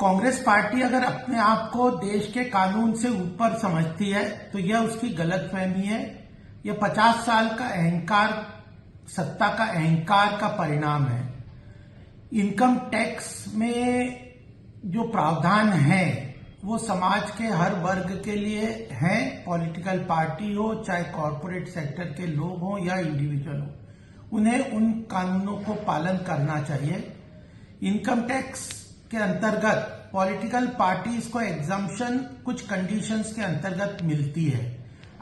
Congress party अगर अपने आप को देश के कानून से ऊपर समझती है तो यह उसकी गलतफहमी है। यह 50 साल का अहंकार, सत्ता का अहंकार का परिणाम है। इनकम टैक्स में जो प्रावधान है वो समाज के हर वर्ग के लिए है, पॉलिटिकल पार्टी हो चाहे कॉरपोरेट सेक्टर के लोग हो या इंडिविजुअल हो, उन्हें उन कानूनों को पालन करना चाहिए। इनकम टैक्स के अंतर्गत पॉलिटिकल पार्टीज को एग्जम्पशन कुछ कंडीशंस के अंतर्गत मिलती है।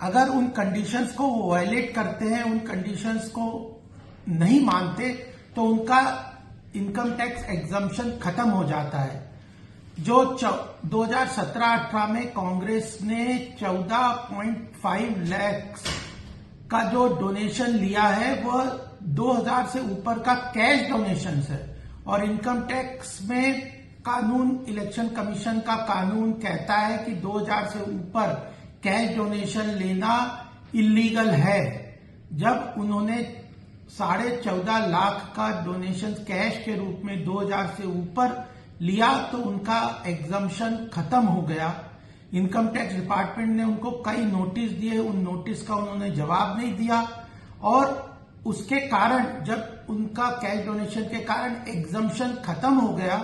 अगर उन कंडीशंस को वो वायलेट करते हैं, उन कंडीशंस को नहीं मानते तो उनका इनकम टैक्स एग्जम्पशन खत्म हो जाता है। जो 2017-18 में कांग्रेस ने 14.5 लाख का जो डोनेशन लिया है वह 2000 से ऊपर का कैश डोनेशन है। और इनकम टैक्स में कानून, इलेक्शन कमीशन का कानून कहता है कि 2000 से ऊपर कैश डोनेशन लेना इलीगल है। जब उन्होंने 14.5 लाख का डोनेशन कैश के रूप में 2000 से ऊपर लिया तो उनका एग्जम्पशन खत्म हो गया। इनकम टैक्स डिपार्टमेंट ने उनको कई नोटिस दिए, उन नोटिस का उन्होंने जवाब नहीं दिया और उसके कारण जब उनका कैश डोनेशन के कारण एग्जम्पशन खत्म हो गया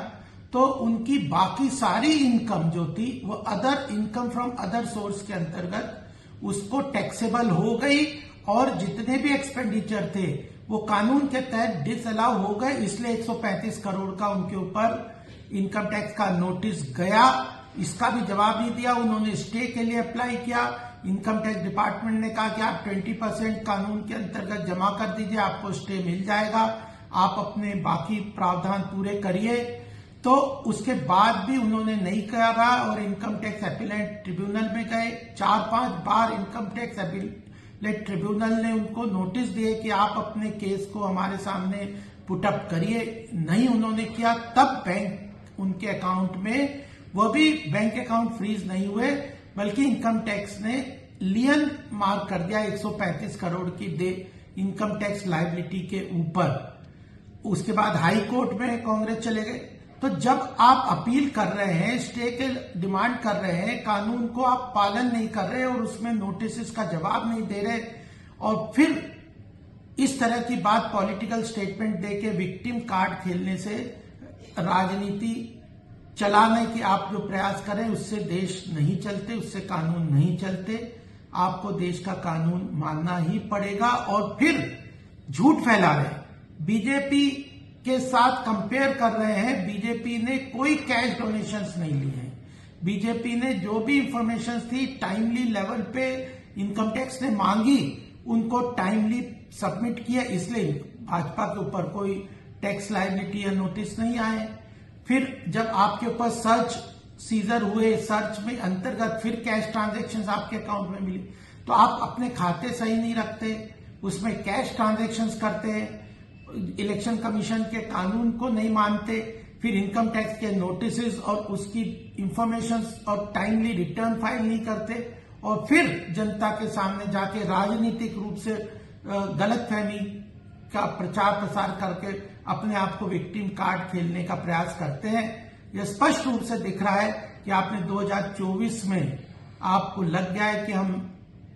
तो उनकी बाकी सारी इनकम जो थी वो other income from other source के अंतर्गत उसको टैक्सेबल हो गई और जितने भी एक्सपेंडिचर थे वो कानून के तहत डिसअलाउ हो गए। इसलिए 135 करोड़ का उनके ऊपर इनकम टैक्स का नोटिस गया। इसका भी जवाब नहीं दिया। उन्होंने स्टे के लिए अप्लाई किया। इनकम टैक्स डिपार्टमेंट ने कहा कि आप 20% कानून के अंतर्गत जमा कर दीजिए, आपको स्टे मिल जाएगा, आप अपने बाकी प्रावधान पूरे करिए। तो उसके बाद भी उन्होंने नहीं करा और इनकम टैक्स अपीलेट ट्रिब्यूनल में गए। 4-5 बार इनकम टैक्स अपीलेट ट्रिब्यूनल ने उनको नोटिस दिए कि आप अपने केस को हमारे सामने पुटअप करिए। नहीं उन्होंने किया। तब बैंक उनके अकाउंट में, वह भी बैंक अकाउंट फ्रीज नहीं हुए बल्कि इनकम टैक्स ने लियन मार्क कर दिया 135 करोड़ की इनकम टैक्स लायबिलिटी के ऊपर। उसके बाद हाई कोर्ट में कांग्रेस चले गए। तो जब आप अपील कर रहे हैं, स्टे के डिमांड कर रहे हैं, कानून को आप पालन नहीं कर रहे और उसमें नोटिस का जवाब नहीं दे रहे और फिर इस तरह की बात पॉलिटिकल स्टेटमेंट देके विक्टिम कार्ड खेलने से, राजनीति चलाने की आप जो प्रयास करें उससे देश नहीं चलते, उससे कानून नहीं चलते। आपको देश का कानून मानना ही पड़ेगा। और फिर झूठ फैला रहे, बीजेपी के साथ कंपेयर कर रहे हैं। बीजेपी ने कोई कैश डोनेशंस नहीं लिए हैं। बीजेपी ने जो भी इंफॉर्मेशन थी टाइमली लेवल पे इनकम टैक्स ने मांगी, उनको टाइमली सबमिट किया। इसलिए भाजपा के ऊपर कोई टैक्स लायबिलिटी या नोटिस नहीं आए। फिर जब आपके ऊपर सर्च सीजर हुए, सर्च में अंतर्गत फिर कैश ट्रांजैक्शंस आपके अकाउंट में मिली, तो आप अपने खाते सही नहीं रखते, उसमें कैश ट्रांजैक्शंस करते हैं, इलेक्शन कमीशन के कानून को नहीं मानते, फिर इनकम टैक्स के नोटिस और उसकी इंफॉर्मेशन और टाइमली रिटर्न फाइल नहीं करते और फिर जनता के सामने जाके राजनीतिक रूप से गलतफहमी का प्रचार प्रसार करके अपने आप को विक्टिम कार्ड खेलने का प्रयास करते हैं। यह स्पष्ट रूप से दिख रहा है कि आपने 2024 में आपको लग गया है कि हम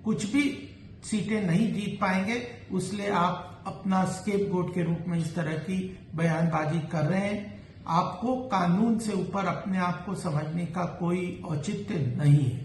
कुछ भी सीटें नहीं जीत पाएंगे, इसलिए आप अपना स्केपगोट के रूप में इस तरह की बयानबाजी कर रहे हैं। आपको कानून से ऊपर अपने आप को समझने का कोई औचित्य नहीं है।